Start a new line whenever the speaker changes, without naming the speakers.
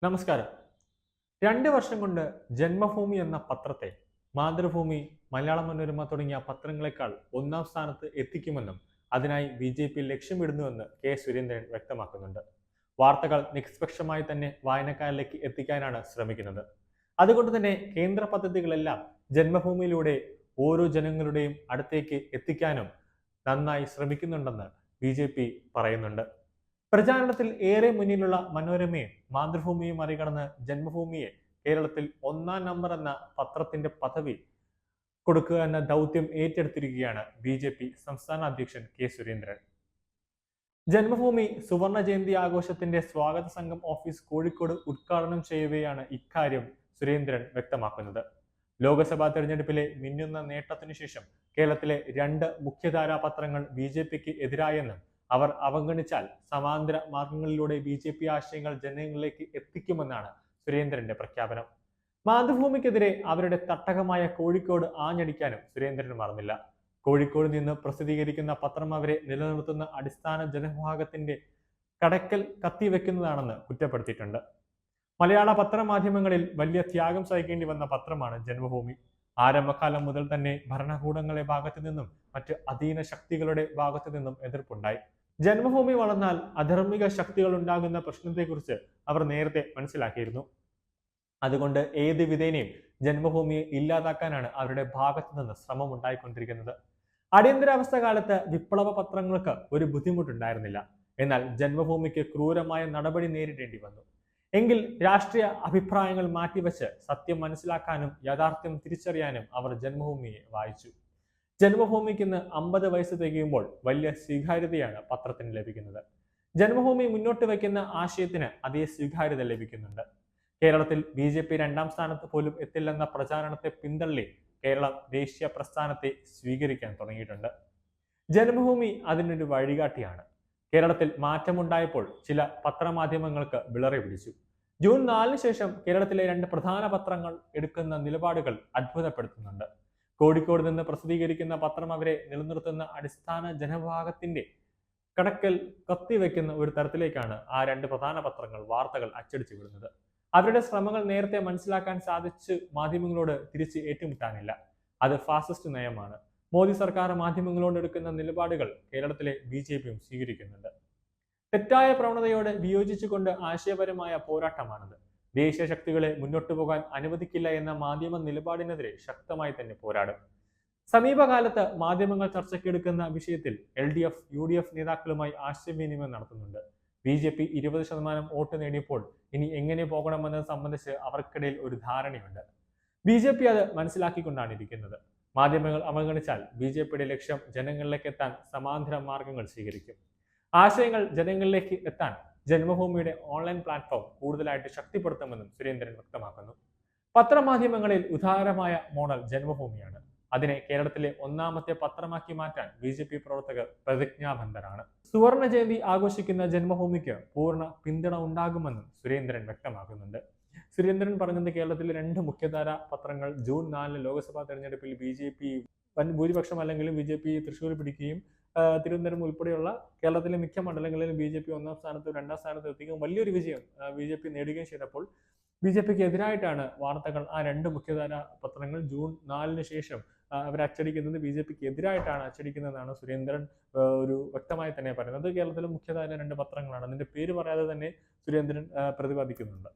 നമസ്കാരം. 2 വർഷം കൊണ്ട് ജന്മഭൂമി എന്ന പത്രത്തെ മാതൃഭൂമി, മലയാള മനോരമ തുടങ്ങിയ പത്രങ്ങളെക്കാൾ ഒന്നാം സ്ഥാനത്ത് എത്തിക്കുമെന്നും അതിനായി ബി.ജെ.പി ലക്ഷ്യമിടുന്നുവെന്ന് കെ. സുരേന്ദ്രൻ വ്യക്തമാക്കുന്നുണ്ട്. വാർത്തകൾ നിഷ്പക്ഷമായി തന്നെ വായനക്കാരിലേക്ക് എത്തിക്കാനാണ് ശ്രമിക്കുന്നത്. അതുകൊണ്ട് തന്നെ കേന്ദ്ര പദ്ധതികളെല്ലാം ജന്മഭൂമിയിലൂടെ ഓരോ ജനങ്ങളുടെയും അടുത്തേക്ക് എത്തിക്കാനും നന്നായി ശ്രമിക്കുന്നുണ്ടെന്ന് ബി.ജെ.പി പറയുന്നുണ്ട്. പ്രചാരണത്തിൽ ഏറെ മുന്നിലുള്ള മനോരമയെ മാതൃഭൂമിയെ മറികടന്ന് ജന്മഭൂമിയെ കേരളത്തിൽ ഒന്നാം നമ്പർ എന്ന പത്രത്തിന്റെ പദവി കൊടുക്കുക എന്ന ദൗത്യം ഏറ്റെടുത്തിരിക്കുകയാണ് ബി.ജെ.പി സംസ്ഥാന അധ്യക്ഷൻ കെ. സുരേന്ദ്രൻ. ജന്മഭൂമി സുവർണ ജയന്തി ആഘോഷത്തിന്റെ സ്വാഗത സംഘം ഓഫീസ് കോഴിക്കോട് ഉദ്ഘാടനം ചെയ്യവെയാണ് ഇക്കാര്യം സുരേന്ദ്രൻ വ്യക്തമാക്കുന്നത്. ലോക്സഭാ തെരഞ്ഞെടുപ്പിലെ മിന്നുന്ന നേട്ടത്തിനു ശേഷം കേരളത്തിലെ 2 മുഖ്യധാരാ പത്രങ്ങൾ ബി.ജെ.പിക്ക് എതിരായെന്നും അവർ അവഗണിച്ചാൽ സമാന്തര മാർഗങ്ങളിലൂടെ ബി.ജെ.പി ആശയങ്ങൾ ജനങ്ങളിലേക്ക് എത്തിക്കുമെന്നാണ് സുരേന്ദ്രന്റെ പ്രഖ്യാപനം. മാതൃഭൂമിക്കെതിരെ അവരുടെ തട്ടകമായ കോഴിക്കോട് ആഞ്ഞടിക്കാനും സുരേന്ദ്രൻ മറന്നില്ല. കോഴിക്കോട് നിന്ന് പ്രസിദ്ധീകരിക്കുന്ന പത്രം അവരെ നിലനിർത്തുന്ന അടിസ്ഥാന ജനവിഭാഗത്തിന്റെ കടക്കൽ കത്തിവെക്കുന്നതാണെന്ന് കുറ്റപ്പെടുത്തിയിട്ടുണ്ട്. മലയാള പത്രമാധ്യമങ്ങളിൽ വലിയ ത്യാഗം സഹിക്കേണ്ടി വന്ന പത്രമാണ് ജന്മഭൂമി. ആരംഭകാലം മുതൽ തന്നെ ഭരണകൂടങ്ങളുടെ ഭാഗത്തു നിന്നും മറ്റ് അധീന ശക്തികളുടെ ഭാഗത്തു നിന്നും എതിർപ്പുണ്ടായി. ജന്മഭൂമി വളർന്നാൽ അധർമ്മിക ശക്തികൾ ഉണ്ടാകുന്ന പ്രശ്നത്തെക്കുറിച്ച് അവർ നേരത്തെ മനസ്സിലാക്കിയിരുന്നു. അതുകൊണ്ട് ഏത് വിധേനയും ജന്മഭൂമിയെ ഇല്ലാതാക്കാനാണ് അവരുടെ ഭാഗത്തു നിന്ന് ശ്രമം ഉണ്ടായിക്കൊണ്ടിരിക്കുന്നത്. അടിയന്തരാവസ്ഥ കാലത്ത് വിപ്ലവ പത്രങ്ങൾക്ക് ഒരു ബുദ്ധിമുട്ടുണ്ടായിരുന്നില്ല. എന്നാൽ ജന്മഭൂമിക്ക് ക്രൂരമായ നടപടി നേരിടേണ്ടി വന്നു. എങ്കിൽ രാഷ്ട്രീയ അഭിപ്രായങ്ങൾ മാറ്റിവെച്ച് സത്യം മനസ്സിലാക്കാനും യാഥാർത്ഥ്യം തിരിച്ചറിയാനും അവർ ജന്മഭൂമിയെ വായിച്ചു. ജന്മഭൂമിക്ക് ഇന്ന് 50 വയസ്സ് തികയുമ്പോൾ വലിയ സ്വീകാര്യതയാണ് പത്രത്തിന് ലഭിക്കുന്നത്. ജന്മഭൂമി മുന്നോട്ട് വയ്ക്കുന്ന ആശയത്തിന് അതേ സ്വീകാര്യത ലഭിക്കുന്നുണ്ട്. കേരളത്തിൽ ബി.ജെ.പി 2ാം സ്ഥാനത്ത് പോലും എത്തില്ലെന്ന പ്രചാരണത്തെ പിന്തള്ളി കേരളം ദേശീയ പ്രസ്ഥാനത്തെ സ്വീകരിക്കാൻ തുടങ്ങിയിട്ടുണ്ട്. ജന്മഭൂമി അതിനൊരു വഴികാട്ടിയാണ്. കേരളത്തിൽ മാറ്റമുണ്ടായപ്പോൾ ചില പത്രമാധ്യമങ്ങൾക്ക് വിളറി പിടിച്ചു. ജൂൺ 4 ശേഷം കേരളത്തിലെ 2 പ്രധാന പത്രങ്ങൾ എടുക്കുന്ന നിലപാടുകൾ അത്ഭുതപ്പെടുത്തുന്നുണ്ട്. കോഴിക്കോട് നിന്ന് പ്രസിദ്ധീകരിക്കുന്ന പത്രം അവരെ നിലനിർത്തുന്ന അടിസ്ഥാന ജനവിഭാഗത്തിന്റെ കടക്കൽ കത്തിവെക്കുന്ന ഒരു തരത്തിലേക്കാണ് ആ 2 പ്രധാന പത്രങ്ങൾ വാർത്തകൾ അച്ചടിച്ചു വിടുന്നത്. അവരുടെ ശ്രമങ്ങൾ നേരത്തെ മനസ്സിലാക്കാൻ സാധിച്ച് മാധ്യമങ്ങളോട് തിരിച്ച് ഏറ്റുമുട്ടാനില്ല. അത് ഫാസിസ്റ്റ് നയമാണ്. മോദി സർക്കാർ മാധ്യമങ്ങളോട് എടുക്കുന്ന നിലപാടുകൾ കേരളത്തിലെ ബി.ജെ.പിയും സ്വീകരിക്കുന്നുണ്ട്. തെറ്റായ പ്രവണതയോട് വിയോജിച്ചുകൊണ്ട് ആശയപരമായ പോരാട്ടമാണത്. ദേശീയ ശക്തികളെ മുന്നോട്ടു പോകാൻ അനുവദിക്കില്ല എന്ന മാധ്യമ നിലപാടിനെതിരെ ശക്തമായി തന്നെ പോരാടും. സമീപകാലത്ത് മാധ്യമങ്ങൾ ചർച്ചയ്ക്കെടുക്കുന്ന വിഷയത്തിൽ LDF, UDF നേതാക്കളുമായി ആശയവിനിമയം നടത്തുന്നുണ്ട്. ബി.ജെ.പി 20% വോട്ട് നേടിയപ്പോൾ ഇനി എങ്ങനെ പോകണമെന്നത് സംബന്ധിച്ച് അവർക്കിടയിൽ ഒരു ധാരണയുണ്ട്. ബി.ജെ.പി അത് മനസ്സിലാക്കിക്കൊണ്ടാണ് ഇരിക്കുന്നത്. മാധ്യമങ്ങൾ അവഗണിച്ചാൽ ബി.ജെ.പിയുടെ ലക്ഷ്യം ജനങ്ങളിലേക്ക് എത്താൻ സമാന്തര മാർഗങ്ങൾ സ്വീകരിക്കും. ആശയങ്ങൾ ജനങ്ങളിലേക്ക് എത്താൻ ജന്മഭൂമിയുടെ ഓൺലൈൻ പ്ലാറ്റ്ഫോം കൂടുതലായിട്ട് ശക്തിപ്പെടുത്തുമെന്നും സുരേന്ദ്രൻ വ്യക്തമാക്കുന്നു. പത്രമാധ്യമങ്ങളിൽ ഉദാരമായ മോഡൽ ജന്മഭൂമിയാണ്. അതിനെ കേരളത്തിലെ 1ാമത്തെ പത്രമാക്കി മാറ്റാൻ ബി.ജെ.പി പ്രവർത്തകർ പ്രതിജ്ഞാബദ്ധരാണ്. സുവർണ ജയന്തി ആഘോഷിക്കുന്ന ജന്മഭൂമിക്ക് പൂർണ്ണ പിന്തുണ ഉണ്ടാകുമെന്നും സുരേന്ദ്രൻ വ്യക്തമാക്കുന്നുണ്ട്. സുരേന്ദ്രൻ പറഞ്ഞത് കേരളത്തിലെ 2 മുഖ്യധാര പത്രങ്ങൾ ജൂൺ 4 ലോക്സഭാ തെരഞ്ഞെടുപ്പിൽ ബി.ജെ.പി വൻ ഭൂരിപക്ഷം അല്ലെങ്കിലും ബി.ജെ.പി തൃശ്ശൂർ പിടിക്കുകയും തിരുവനന്തപുരം ഉൾപ്പെടെയുള്ള കേരളത്തിലെ മിക്ക മണ്ഡലങ്ങളിലും ബി.ജെ.പി 1ാം സ്ഥാനത്തും 2ാം സ്ഥാനത്തും എത്തിക്കുകയും വലിയൊരു വിജയം ബി.ജെ.പി നേടുകയും ചെയ്തപ്പോൾ ബി.ജെ.പിക്ക് എതിരായിട്ടാണ് വാർത്തകൾ ആ 2 മുഖ്യധാര പത്രങ്ങൾ ജൂൺ 4 ശേഷം അവർ അച്ചടിക്കുന്നത് ബി.ജെ.പിക്ക് എതിരായിട്ടാണ് അച്ചടിക്കുന്നതെന്നാണ് സുരേന്ദ്രൻ ഒരു വ്യക്തമായി തന്നെ പറയുന്നത്. കേരളത്തിലെ മുഖ്യധാര 2 പത്രങ്ങളാണ്. അതിന്റെ പേര് പറയാതെ തന്നെ സുരേന്ദ്രൻ പ്രതിപാദിക്കുന്നുണ്ട്.